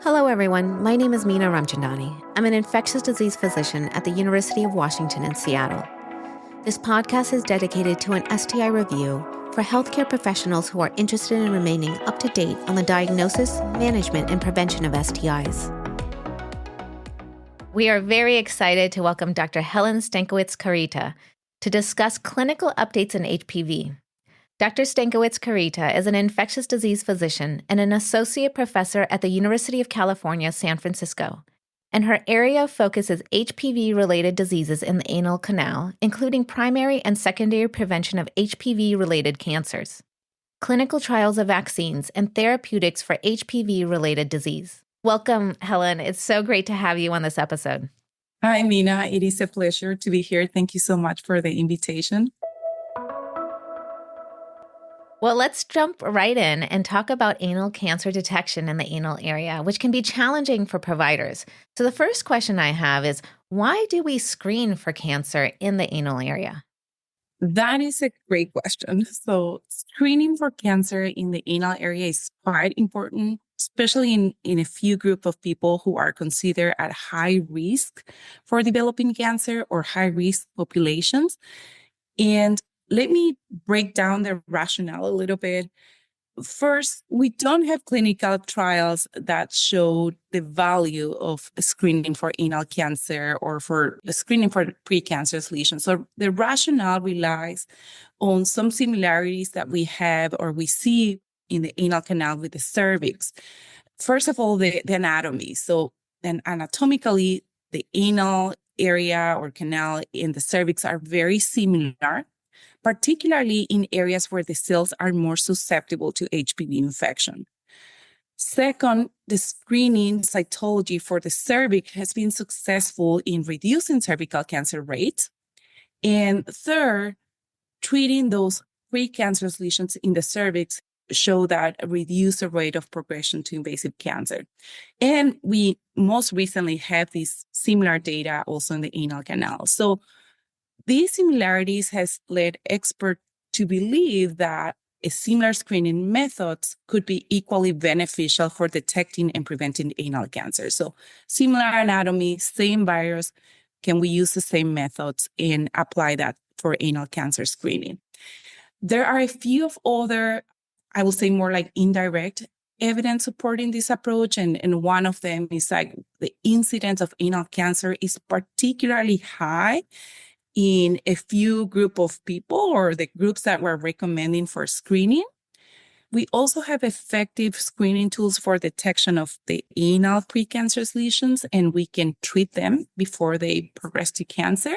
Hello, everyone. My name is Meena Ramchandani. I'm an infectious disease physician at the University of Washington in Seattle. This podcast is dedicated to an STI review for healthcare professionals who are interested in remaining up to date on the diagnosis, management, and prevention of STIs. We are very excited to welcome Dr. Helen Stankiewicz-Carita to discuss clinical updates in HPV. Dr. Stankiewicz-Carita is an infectious disease physician and an associate professor at the University of California, San Francisco, and her area of focus is HPV-related diseases in the anal canal, including primary and secondary prevention of HPV-related cancers, clinical trials of vaccines, and therapeutics for HPV-related disease. Welcome, Helen. It's so great to have you on this episode. Hi, Meena. It is a pleasure to be here. Thank you so much for the invitation. Well, let's jump right in and talk about anal cancer detection in the anal area, which can be challenging for providers. So the first question I have is, why do we screen for cancer in the anal area? That is a great question. So screening for cancer in the anal area is quite important, especially in a few group of people who are considered at high risk for developing cancer or high risk populations. And let me break down the rationale a little bit. First, we don't have clinical trials that show the value of screening for anal cancer or for screening for precancerous lesions. So the rationale relies on some similarities that we have or we see in the anal canal with the cervix. First of all, the anatomy. So then anatomically, the anal area or canal in the cervix are very similar, particularly in areas where the cells are more susceptible to HPV infection. Second, the screening cytology for the cervix has been successful in reducing cervical cancer rates. And third, treating those precancerous lesions in the cervix show that reduce the rate of progression to invasive cancer. And we most recently have these similar data also in the anal canal. So these similarities has led experts to believe that similar screening methods could be equally beneficial for detecting and preventing anal cancer. So similar anatomy, same virus, can we use the same methods and apply that for anal cancer screening? There are a few of other, I will say more like indirect evidence supporting this approach. And one of them is like the incidence of anal cancer is particularly high in a few group of people or the groups that we're recommending for screening. We also have effective screening tools for detection of the anal precancerous lesions, and we can treat them before they progress to cancer.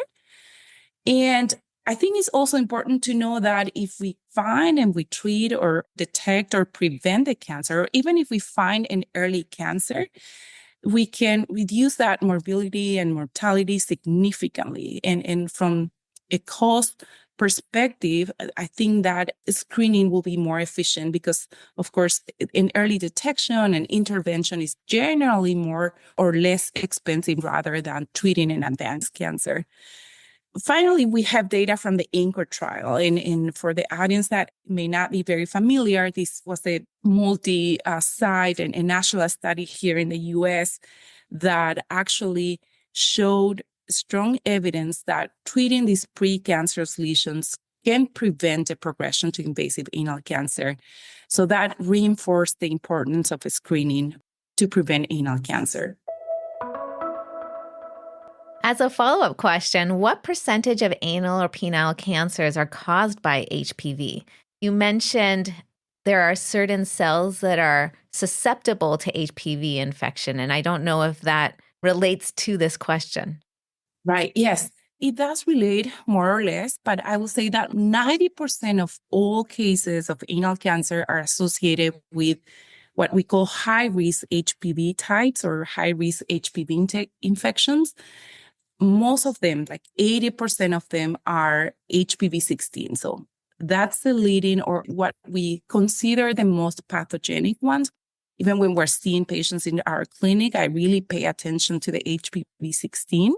And I think it's also important to know that if we find and we treat or detect or prevent the cancer, or even if we find an early cancer, we can reduce that morbidity and mortality significantly. And from a cost perspective, I think that screening will be more efficient because, of course, in early detection and intervention is generally more or less expensive rather than treating an advanced cancer. Finally, we have data from the ANCHOR trial. And for the audience that may not be very familiar, this was a multi-site and a national study here in the US that actually showed strong evidence that treating these precancerous lesions can prevent the progression to invasive anal cancer. So that reinforced the importance of screening to prevent anal cancer. As a follow-up question, what percentage of anal or penile cancers are caused by HPV? You mentioned there are certain cells that are susceptible to HPV infection, and I don't know if that relates to this question. Right. Yes, it does relate more or less, but I will say that 90% of all cases of anal cancer are associated with what we call high-risk HPV types or high-risk HPV infections. Most of them, like 80% of them, are HPV 16. So that's the leading or what we consider the most pathogenic ones. Even when we're seeing patients in our clinic, I really pay attention to the HPV 16.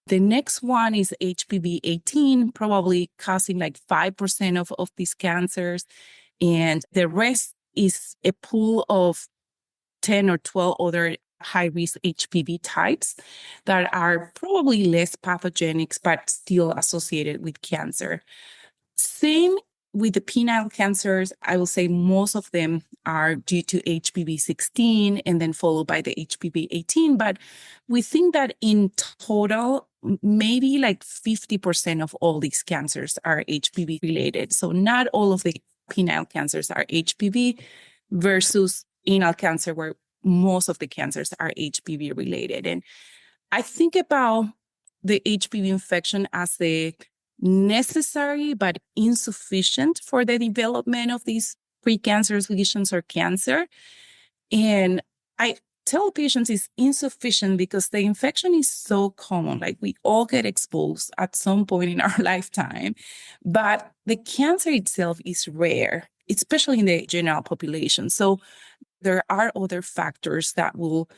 The next one is HPV 18, probably causing like 5% of these cancers. And the rest is a pool of 10 or 12 other high-risk HPV types that are probably less pathogenic, but still associated with cancer. Same with the penile cancers. I will say most of them are due to HPV 16 and then followed by the HPV 18. But we think that in total, maybe like 50% of all these cancers are HPV related. So not all of the penile cancers are HPV versus anal cancer, where most of the cancers are HPV related. And I think about the HPV infection as a necessary but insufficient for the development of these precancerous lesions or cancer. And I tell patients it's insufficient because the infection is so common. Like we all get exposed at some point in our lifetime, but the cancer itself is rare, especially in the general population. So there are other factors that will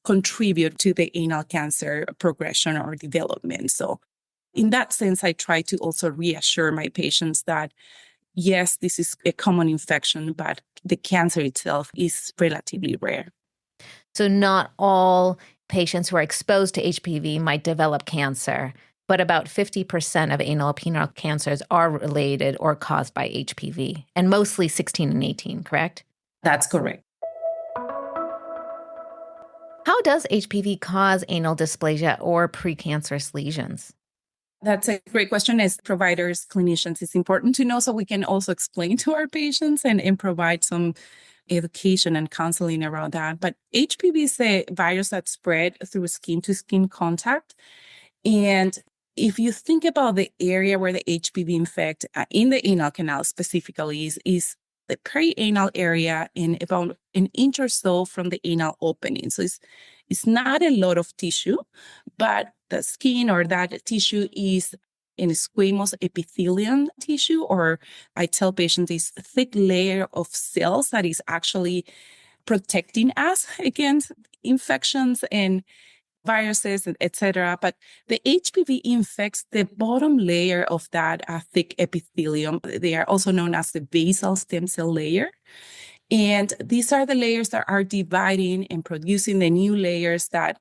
contribute to the anal cancer progression or development. So in that sense, I try to also reassure my patients that, yes, this is a common infection, but the cancer itself is relatively rare. So not all patients who are exposed to HPV might develop cancer, but about 50% of anal penile cancers are related or caused by HPV, and mostly 16 and 18, correct? That's correct. How does HPV cause anal dysplasia or precancerous lesions? That's a great question. As providers, clinicians, it's important to know so we can also explain to our patients and provide some education and counseling around that. But HPV is a virus that spread through skin-to-skin contact. And if you think about the area where the HPV infect in the anal canal specifically is the perianal area and about an inch or so from the anal opening. So it's not a lot of tissue, but the skin or that tissue is in squamous epithelium tissue, or I tell patients this thick layer of cells that is actually protecting us against infections and viruses, etc. But the HPV infects the bottom layer of that thick epithelium. They are also known as the basal stem cell layer. And these are the layers that are dividing and producing the new layers that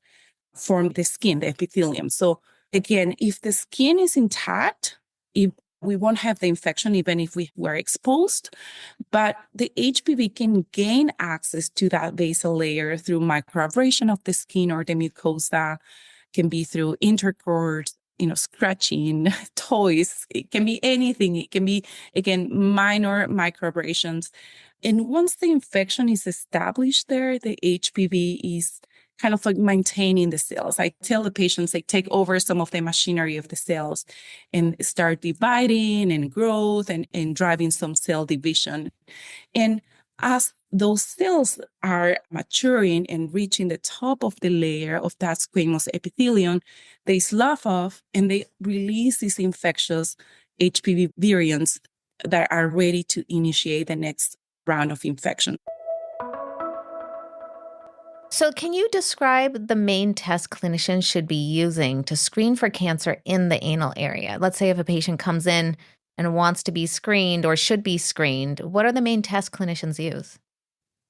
form the skin, the epithelium. So again, if the skin is intact, if we won't have the infection even if we were exposed, but the HPV can gain access to that basal layer through microabrasion of the skin or the mucosa, can be through intercourse, scratching, toys. It can be anything. It can be, again, minor microabrasions. And once the infection is established there, the HPV is kind of like maintaining the cells. I tell the patients they take over some of the machinery of the cells and start dividing and growth and driving some cell division. And as those cells are maturing and reaching the top of the layer of that squamous epithelium, they slough off and they release these infectious HPV virions that are ready to initiate the next round of infection. So can you describe the main test clinicians should be using to screen for cancer in the anal area? Let's say if a patient comes in and wants to be screened or should be screened, what are the main tests clinicians use?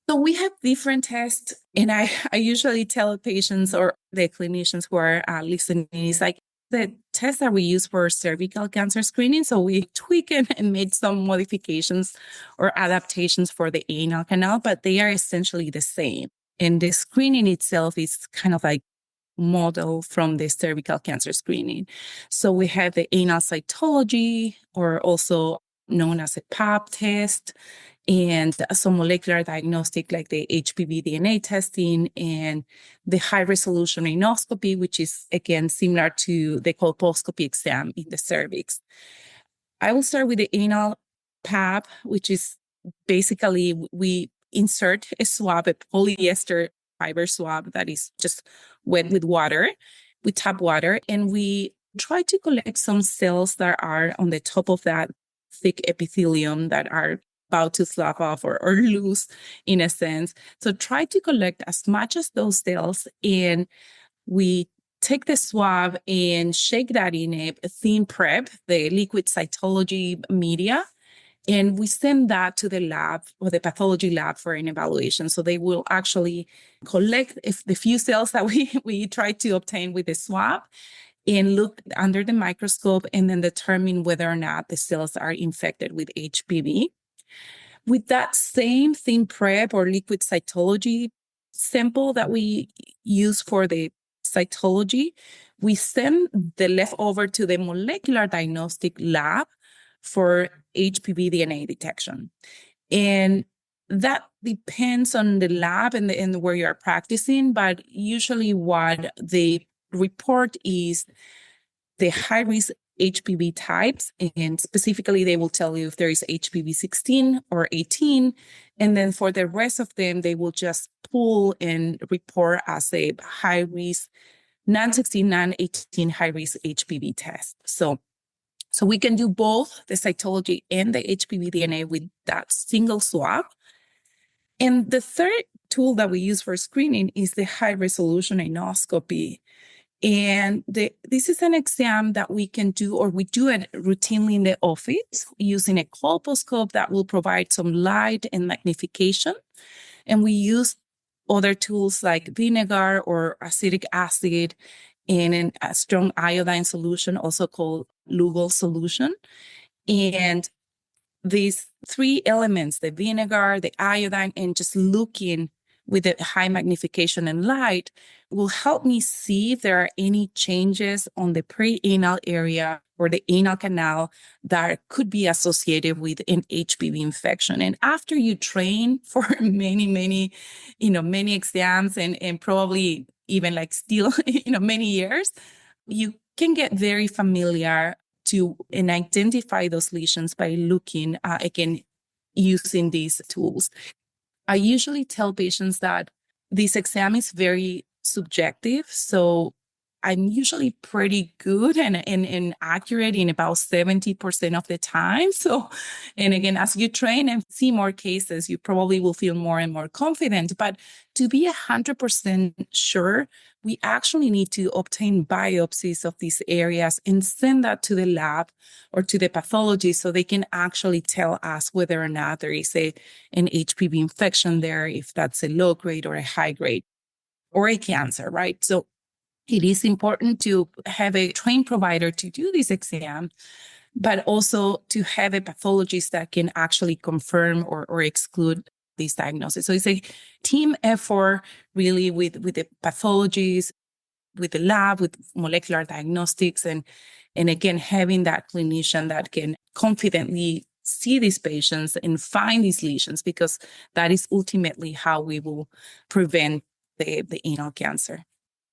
So we have different tests, and I usually tell patients or the clinicians who are listening is like the tests that we use for cervical cancer screening. So we tweak and made some modifications or adaptations for the anal canal, but they are essentially the same. And the screening itself is kind of like model from the cervical cancer screening. So we have the anal cytology, or also known as a pap test, and some molecular diagnostic like the HPV DNA testing and the high resolution anoscopy, which is again similar to the colposcopy exam in the cervix. I will start with the anal pap, which is basically we insert a swab, a polyester fiber swab that is just wet with water, with tap water, and we try to collect some cells that are on the top of that thick epithelium that are about to slough off or lose in a sense. So try to collect as much as those cells, and we take the swab and shake that in a thin prep, the liquid cytology media, And we send that to the lab or the pathology lab for an evaluation. So they will actually collect the few cells that we try to obtain with the swab and look under the microscope and then determine whether or not the cells are infected with HPV. With that same thin prep or liquid cytology sample that we use for the cytology, we send the leftover to the molecular diagnostic lab for HPV DNA detection. And that depends on the lab and where you are practicing, but usually what the report is the high-risk HPV types, and specifically they will tell you if there is HPV 16 or 18, and then for the rest of them, they will just pull and report as a high-risk non-16, non-18 high-risk HPV test. So we can do both the cytology and the HPV DNA with that single swab. And the third tool that we use for screening is the high-resolution anoscopy. And this is an exam that we can do, or we do it routinely in the office using a colposcope that will provide some light and magnification. And we use other tools like vinegar or acetic acid in a strong iodine solution, also called Lugol solution. And these three elements, the vinegar, the iodine, and just looking with the high magnification and light will help me see if there are any changes on the perianal area or the anal canal that could be associated with an HPV infection. And after you train for many exams and probably even like still, many years, you can get very familiar to and identify those lesions by looking, again, using these tools. I usually tell patients that this exam is very subjective. So I'm usually pretty good and accurate in about 70% of the time. So, and again, as you train and see more cases, you probably will feel more and more confident. But to be 100% sure, we actually need to obtain biopsies of these areas and send that to the lab or to the pathologist so they can actually tell us whether or not there is an HPV infection there, if that's a low grade or a high grade or a cancer, right? So it is important to have a trained provider to do this exam, but also to have a pathologist that can actually confirm or exclude these diagnoses. So it's a team effort really with the pathologist, with the lab, with molecular diagnostics, and again, having that clinician that can confidently see these patients and find these lesions, because that is ultimately how we will prevent the anal cancer.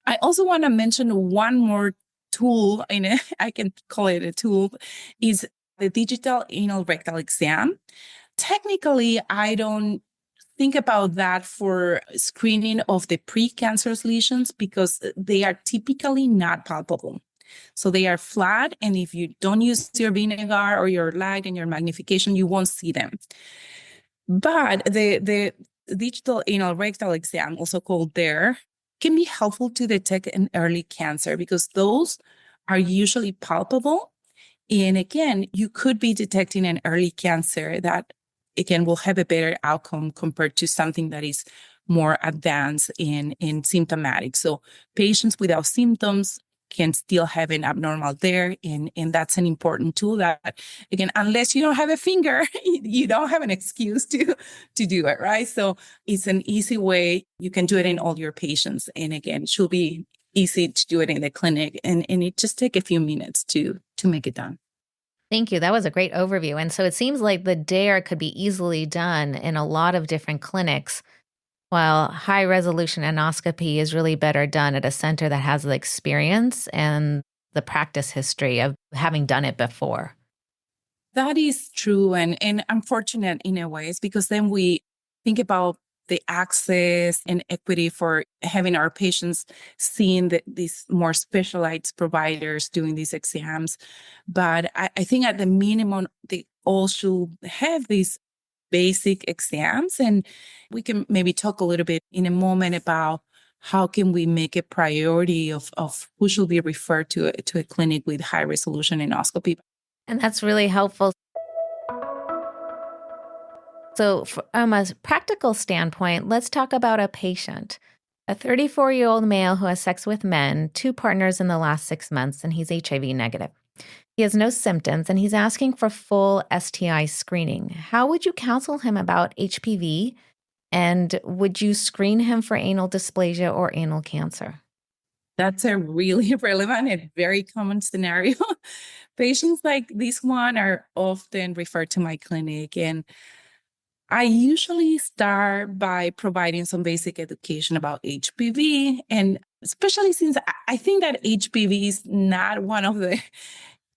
I also want to mention one more tool, and I can call it a tool, is the digital anal rectal exam. Technically, I don't think about that for screening of the precancerous lesions because they are typically not palpable. So they are flat, and if you don't use your vinegar or your light and your magnification, you won't see them. But the digital anal rectal exam, also called DARE, can be helpful to detect an early cancer because those are usually palpable. And again, you could be detecting an early cancer that, again, will have a better outcome compared to something that is more advanced and symptomatic. So patients without symptoms can still have an abnormal there. And that's an important tool that, again, unless you don't have a finger, you don't have an excuse to do it, right? So it's an easy way. You can do it in all your patients. And again, it should be easy to do it in the clinic. And it just take a few minutes to make it done. Thank you. That was a great overview. And so it seems like the DARE could be easily done in a lot of different clinics, while high resolution endoscopy is really better done at a center that has the experience and the practice history of having done it before. That is true and unfortunate in a ways, because then we think about the access and equity for having our patients seeing these more specialized providers doing these exams. But I think at the minimum, they all should have these basic exams. And we can maybe talk a little bit in a moment about how can we make a priority of who should be referred to a clinic with high resolution endoscopy. And that's really helpful. So from a practical standpoint, let's talk about a patient. A 34-year-old male who has sex with men, 2 partners in the last 6 months, and he's HIV negative. He has no symptoms, and he's asking for full STI screening. How would you counsel him about HPV, and would you screen him for anal dysplasia or anal cancer? That's a really relevant and very common scenario. Patients like this one are often referred to my clinic, and I usually start by providing some basic education about HPV. And especially since I think that HPV is not one of the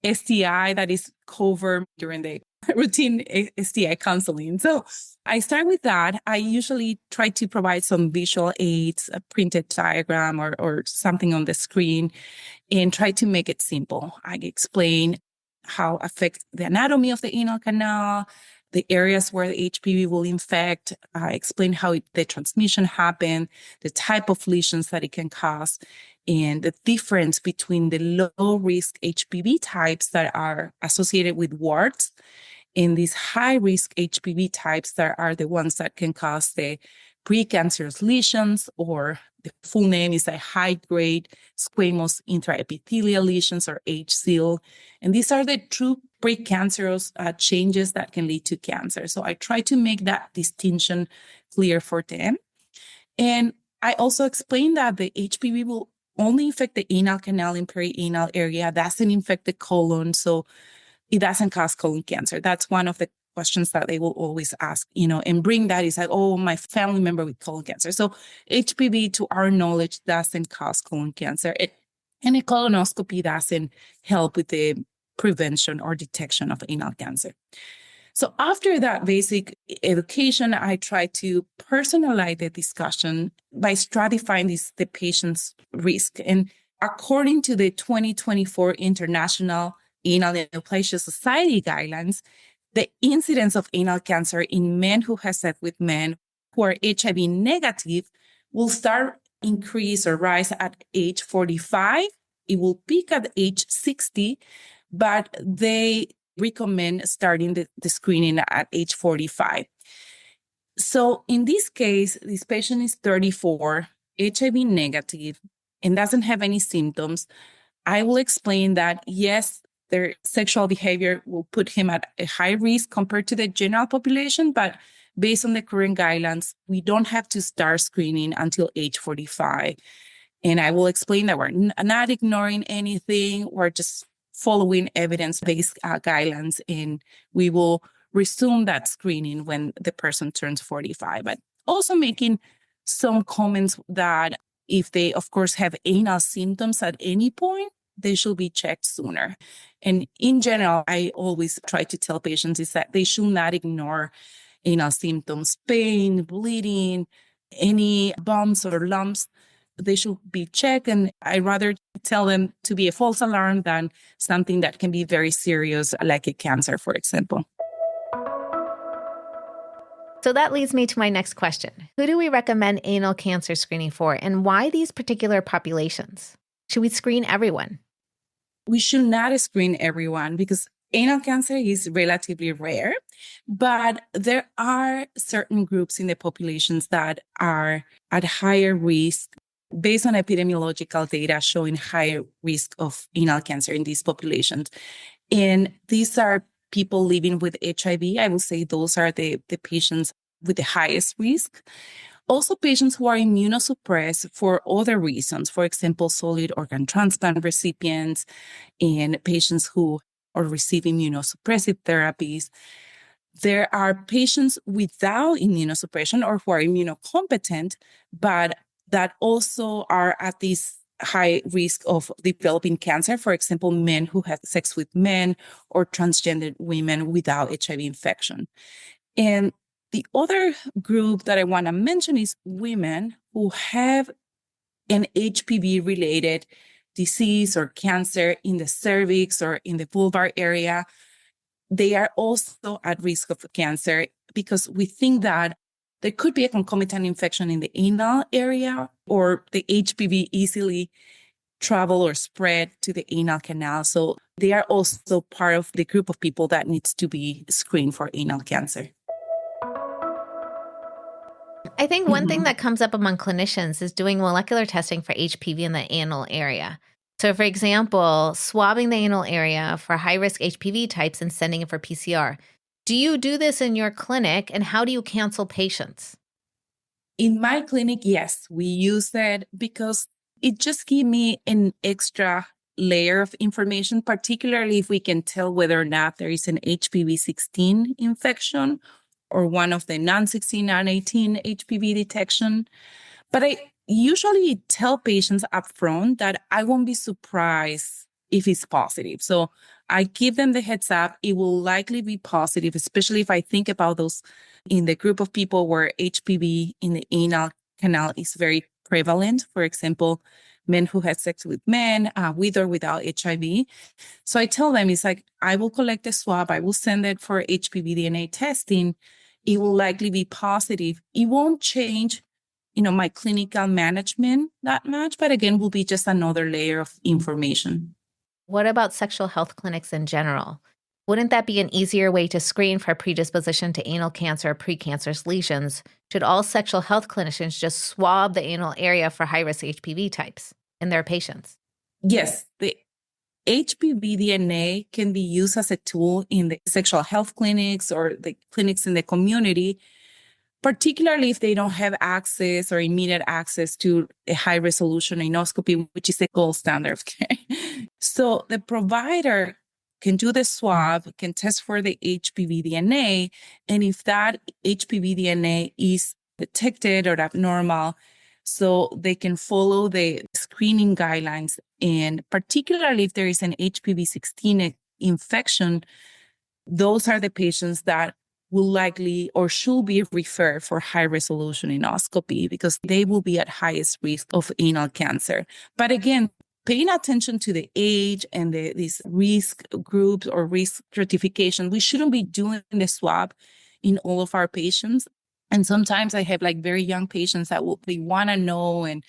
STI that is covered during the routine STI counseling. So I start with that. I usually try to provide some visual aids, a printed diagram or something on the screen, and try to make it simple. I explain how affects the anatomy of the anal canal, the areas where the HPV will infect. I explain how the transmission happened, the type of lesions that it can cause, and the difference between the low risk HPV types that are associated with warts and these high risk HPV types that are the ones that can cause the precancerous lesions, or the full name is a high grade squamous intraepithelial lesions, or HSIL. And these are the true precancerous changes that can lead to cancer. So I try to make that distinction clear for them. And I also explain that the HPV will only infect the anal canal and perianal area, doesn't infect the colon. So it doesn't cause colon cancer. That's one of the questions that they will always ask, and bring that is like, oh, my family member with colon cancer. So HPV, to our knowledge, doesn't cause colon cancer. And a colonoscopy doesn't help with the prevention or detection of anal cancer. So after that basic education, I try to personalize the discussion by stratifying the patient's risk. And according to the 2024 International Anal Neoplasia Society guidelines, the incidence of anal cancer in men who have sex with men who are HIV negative will start increase or rise at age 45. It will peak at age 60, but they recommend starting the screening at age 45. So in this case, this patient is 34, HIV negative, and doesn't have any symptoms. I will explain that, yes, their sexual behavior will put him at a high risk compared to the general population, but based on the current guidelines, we don't have to start screening until age 45. And I will explain that we're not ignoring anything. We're just following evidence-based guidelines, and we will resume that screening when the person turns 45. But also making some comments that if they, of course, have anal symptoms at any point, they should be checked sooner. And in general, I always try to tell patients is that they should not ignore anal symptoms, pain, bleeding, any bumps or lumps. They should be checked. And I rather tell them to be a false alarm than something that can be very serious, like a cancer, for example. So that leads me to my next question. Who do we recommend anal cancer screening for, and why these particular populations? Should we screen everyone? We should not screen everyone because anal cancer is relatively rare, but there are certain groups in the populations that are at higher risk based on epidemiological data showing higher risk of anal cancer in these populations. And these are people living with HIV. I will say those are the patients with the highest risk. Also, patients who are immunosuppressed for other reasons, for example, solid organ transplant recipients and patients who are receiving immunosuppressive therapies. There are patients without immunosuppression or who are immunocompetent, but that also are at this high risk of developing cancer. For example, men who have sex with men or transgender women without HIV infection. And the other group that I want to mention is women who have an HPV-related disease or cancer in the cervix or in the vulvar area. They are also at risk of cancer because we think that there could be a concomitant infection in the anal area, or the HPV easily travel or spread to the anal canal. So they are also part of the group of people that needs to be screened for anal cancer. I think one thing Mhm. that comes up among clinicians is doing molecular testing for HPV in the anal area. So, for example, swabbing the anal area for high risk HPV types and sending it for PCR. Do you do this in your clinic, and how do you counsel patients? In my clinic, yes, we use that because it just gives me an extra layer of information, particularly if we can tell whether or not there is an HPV 16 infection or one of the non 16, non 18 HPV detection. But I usually tell patients upfront that I won't be surprised if it's positive. So I give them the heads up. It will likely be positive, especially if I think about those in the group of people where HPV in the anal canal is very prevalent. For example, men who had sex with men, with or without HIV. So I tell them, it's like, I will collect the swab, I will send it for HPV DNA testing. It will likely be positive. It won't change, my clinical management that much, but again, will be just another layer of information. What about sexual health clinics in general? Wouldn't that be an easier way to screen for predisposition to anal cancer or precancerous lesions? Should all sexual health clinicians just swab the anal area for high risk HPV types in their patients? Yes, the HPV DNA can be used as a tool in the sexual health clinics or the clinics in the community, particularly if they don't have access or immediate access to a high resolution endoscopy, which is the gold standard of care. So the provider can do the swab, can test for the HPV DNA. And if that HPV DNA is detected or abnormal, so they can follow the screening guidelines. And particularly if there is an HPV 16 infection, those are the patients that will likely or should be referred for high resolution endoscopy because they will be at highest risk of anal cancer. But again, paying attention to the age and these risk groups or risk stratification, we shouldn't be doing the swab in all of our patients. And sometimes I have like very young patients that they want to know, and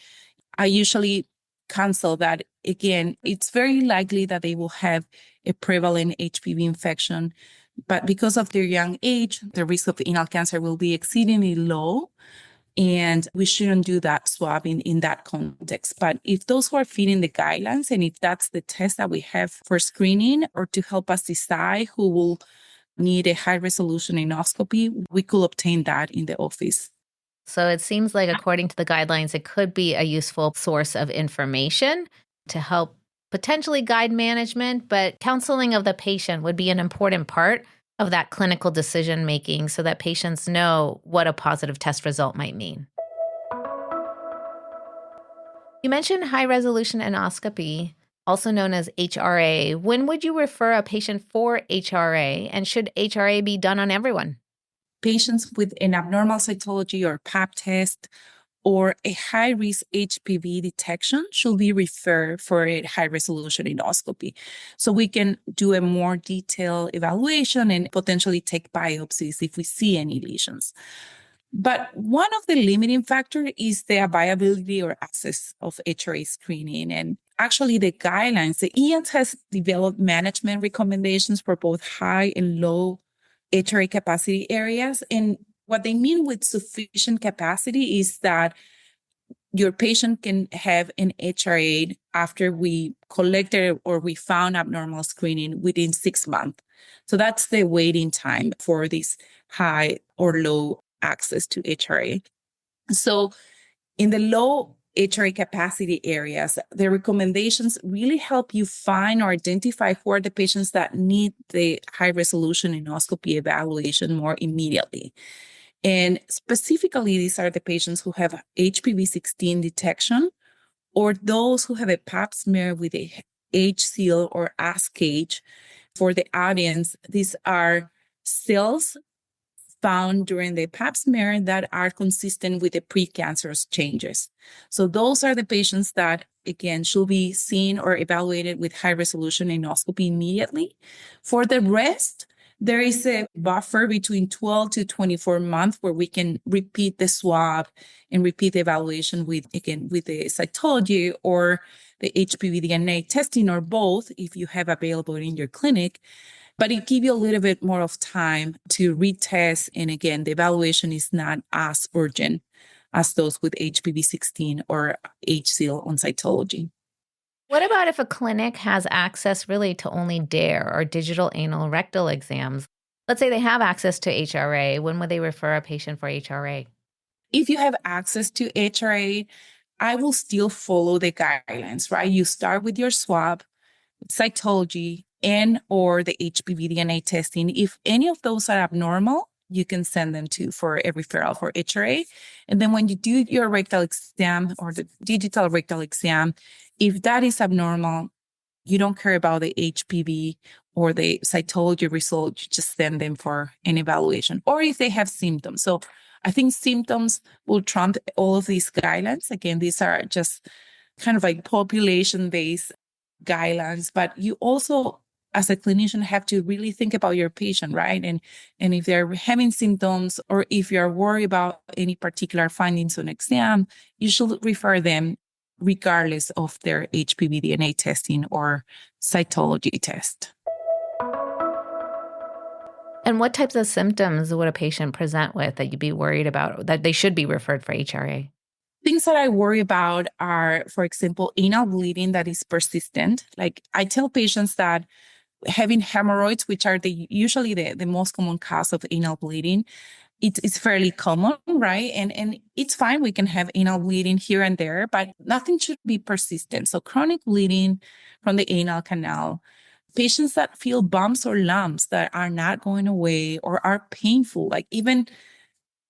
I usually counsel that again, it's very likely that they will have a prevalent HPV infection, but because of their young age, the risk of anal cancer will be exceedingly low. And we shouldn't do that swab in that context. But if those who are fitting the guidelines, and if that's the test that we have for screening or to help us decide who will need a high resolution endoscopy, we could obtain that in the office. So it seems like, according to the guidelines, it could be a useful source of information to help potentially guide management, but counseling of the patient would be an important part of that clinical decision making so that patients know what a positive test result might mean. You mentioned high resolution endoscopy, also known as HRA. When would you refer a patient for HRA, and should HRA be done on everyone? Patients with an abnormal cytology or pap test or a high risk HPV detection should be referred for a high resolution endoscopy. So we can do a more detailed evaluation and potentially take biopsies if we see any lesions. But one of the limiting factors is the availability or access of HRA screening. And actually, the guidelines, the EANS has developed management recommendations for both high and low HRA capacity areas. And what they mean with sufficient capacity is that your patient can have an HRA after we collected or we found abnormal screening within 6 months. So that's the waiting time for this high or low access to HRA. So in the low HRA capacity areas, the recommendations really help you find or identify who are the patients that need the high resolution endoscopy evaluation more immediately. And specifically, these are the patients who have HPV 16 detection or those who have a pap smear with a HCl or ASCAGE. For the audience, these are cells found during the pap smear that are consistent with the precancerous changes. So those are the patients that, again, should be seen or evaluated with high resolution endoscopy immediately. For the rest, there is a buffer between 12 to 24 months where we can repeat the swab and repeat the evaluation with the cytology or the HPV DNA testing or both if you have available in your clinic. but it gives you a little bit more of time to retest. And again, the evaluation is not as urgent as those with HPV-16 or HSIL on cytology. What about if a clinic has access really to only DARE or digital anal rectal exams? Let's say they have access to HRA. When would they refer a patient for HRA? If you have access to HRA, I will still follow the guidelines, right? You start with your swab, cytology, and or the HPV DNA testing. If any of those are abnormal, you can send them to for a referral for HRA. And then when you do your rectal exam or the digital rectal exam, if that is abnormal, you don't care about the HPV or the cytology result, you just send them for an evaluation. Or if they have symptoms. So I think symptoms will trump all of these guidelines. Again, these are just kind of like population-based guidelines, but you also, as a clinician, have to really think about your patient, right? And if they're having symptoms or if you're worried about any particular findings on exam, you should refer them regardless of their HPV DNA testing or cytology test. And what types of symptoms would a patient present with that you'd be worried about, that they should be referred for HRA? Things that I worry about are, for example, anal bleeding that is persistent. Like I tell patients that having hemorrhoids, which are usually the most common cause of anal bleeding, it's fairly common, right? And it's fine. We can have anal bleeding here and there, but nothing should be persistent. So chronic bleeding from the anal canal, patients that feel bumps or lumps that are not going away or are painful, like even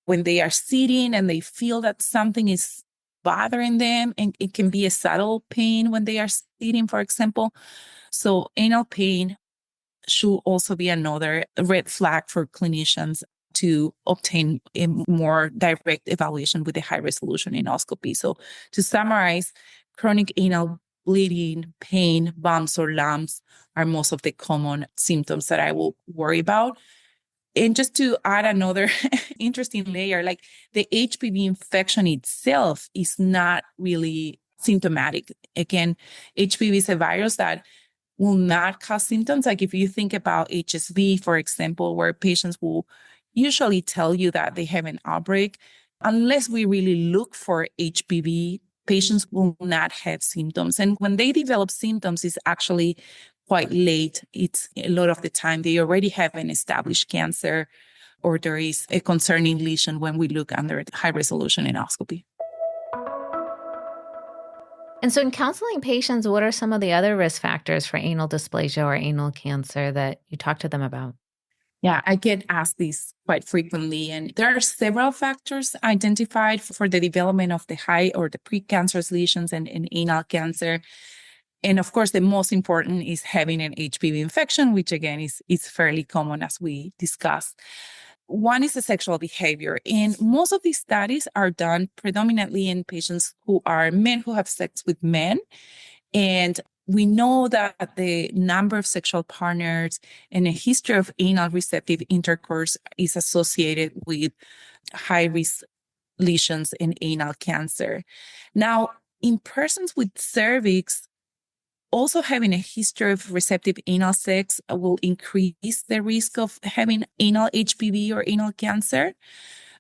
when they are sitting and they feel that something is bothering them, and it can be a subtle pain when they are sitting, for example. So anal pain should also be another red flag for clinicians to obtain a more direct evaluation with a high resolution endoscopy. So to summarize, chronic anal bleeding, pain, bumps or lumps are most of the common symptoms that I will worry about. And just to add another interesting layer, like the HPV infection itself is not really symptomatic. Again, HPV is a virus that will not cause symptoms. Like if you think about HSV, for example, where patients will usually tell you that they have an outbreak, unless we really look for HPV, patients will not have symptoms. And when they develop symptoms, it's actually quite late. It's a lot of the time they already have an established cancer or there is a concerning lesion when we look under high resolution endoscopy. And so in counseling patients, what are some of the other risk factors for anal dysplasia or anal cancer that you talk to them about? Yeah, I get asked this quite frequently, and there are several factors identified for the development of the high or the precancerous lesions and anal cancer. And of course, the most important is having an HPV infection, which again is fairly common as we discussed. One is the sexual behavior. And most of these studies are done predominantly in patients who are men who have sex with men. And we know that the number of sexual partners and a history of anal receptive intercourse is associated with high risk lesions in anal cancer. Now, in persons with cervix, also having a history of receptive anal sex will increase the risk of having anal HPV or anal cancer.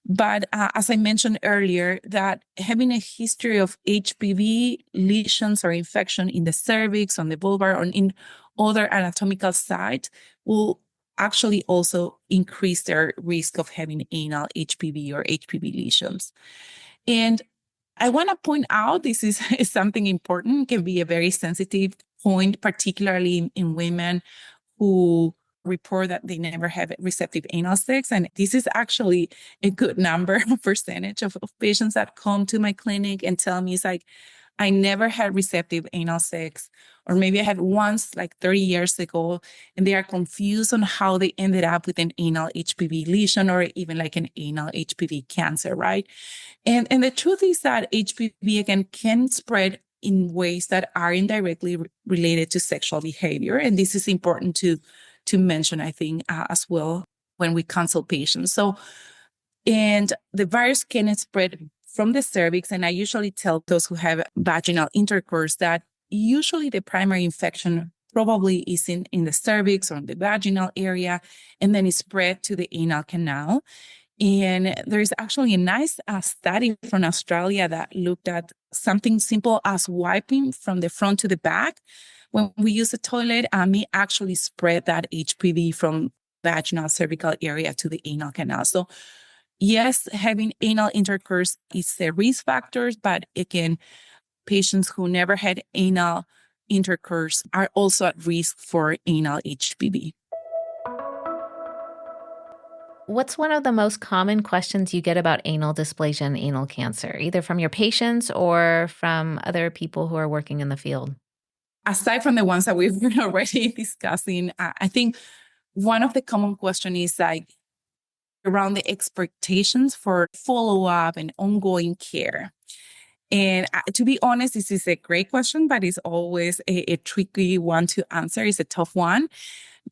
But as I mentioned earlier, that having a history of HPV lesions or infection in the cervix, on the vulva, or in other anatomical sites will actually also increase their risk of having anal HPV or HPV lesions. And I want to point out this is something important. It can be a very sensitive point, particularly in women who report that they never have receptive anal sex. And this is actually a good number, percentage of patients that come to my clinic and tell me, it's like, I never had receptive anal sex, or maybe I had once like 30 years ago, and they are confused on how they ended up with an anal HPV lesion or even like an anal HPV cancer, right? And the truth is that HPV, again, can spread in ways that are indirectly related to sexual behavior. And this is important to mention, I think, as well when we consult patients. So, and the virus can spread from the cervix. And I usually tell those who have vaginal intercourse that usually the primary infection probably is in the cervix or in the vaginal area, and then it spread to the anal canal. And there's actually a nice study from Australia that looked at something simple as wiping from the front to the back. When we use the toilet, may actually spread that HPV from vaginal cervical area to the anal canal. So yes, having anal intercourse is a risk factor, but again, patients who never had anal intercourse are also at risk for anal HPV. What's one of the most common questions you get about anal dysplasia and anal cancer, either from your patients or from other people who are working in the field? Aside from the ones that we've been already discussing, I think one of the common questions is like around the expectations for follow-up and ongoing care. And to be honest, this is a great question, but it's always a tricky one to answer. It's a tough one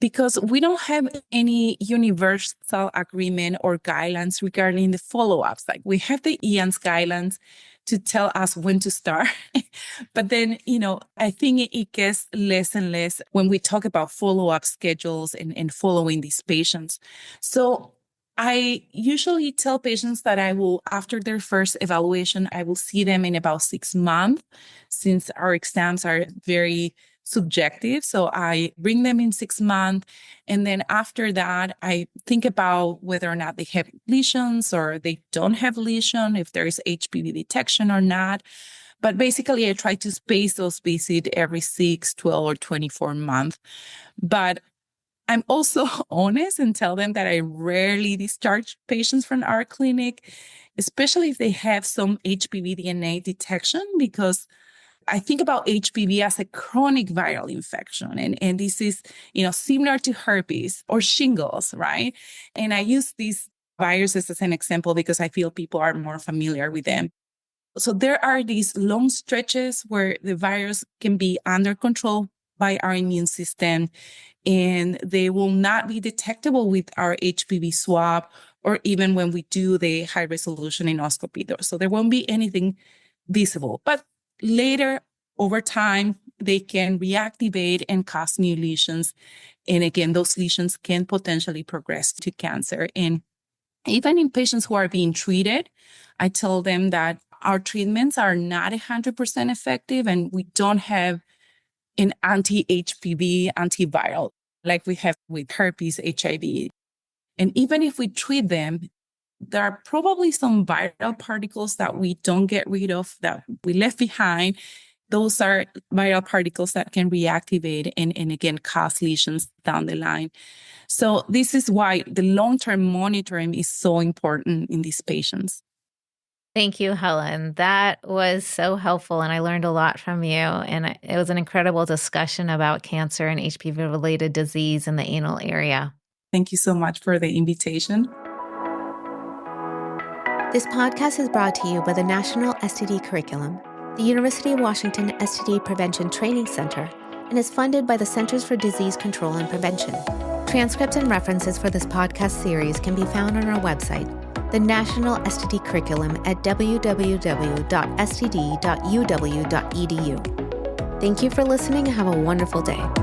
because we don't have any universal agreement or guidelines regarding the follow-ups. Like we have the EANS guidelines to tell us when to start. But then, I think it gets less and less when we talk about follow-up schedules and following these patients. So I usually tell patients that I will, after their first evaluation, I will see them in about 6 months, since our exams are very subjective. So I bring them in 6 months. And then after that, I think about whether or not they have lesions or they don't have lesion, if there is HPV detection or not. But basically, I try to space those visits every 6, 12, or 24 months. But I'm also honest and tell them that I rarely discharge patients from our clinic, especially if they have some HPV DNA detection, because I think about HPV as a chronic viral infection. And this is, similar to herpes or shingles, right? And I use these viruses as an example because I feel people are more familiar with them. So there are these long stretches where the virus can be under control by our immune system, and they will not be detectable with our HPV swab or even when we do the high resolution endoscopy. So there won't be anything visible. But later, over time, they can reactivate and cause new lesions. And again, those lesions can potentially progress to cancer. And even in patients who are being treated, I tell them that our treatments are not 100% effective and we don't have an anti-HPV antiviral like we have with herpes, HIV. And even if we treat them, there are probably some viral particles that we don't get rid of, that we left behind. Those are viral particles that can reactivate and again, cause lesions down the line. So this is why the long-term monitoring is so important in these patients. Thank you, Helen. That was so helpful, and I learned a lot from you. And it was an incredible discussion about cancer and HPV-related disease in the anal area. Thank you so much for the invitation. This podcast is brought to you by the National STD Curriculum, the University of Washington STD Prevention Training Center, and is funded by the Centers for Disease Control and Prevention. Transcripts and references for this podcast series can be found on our website, the National STD Curriculum, at www.std.uw.edu. Thank you for listening and have a wonderful day.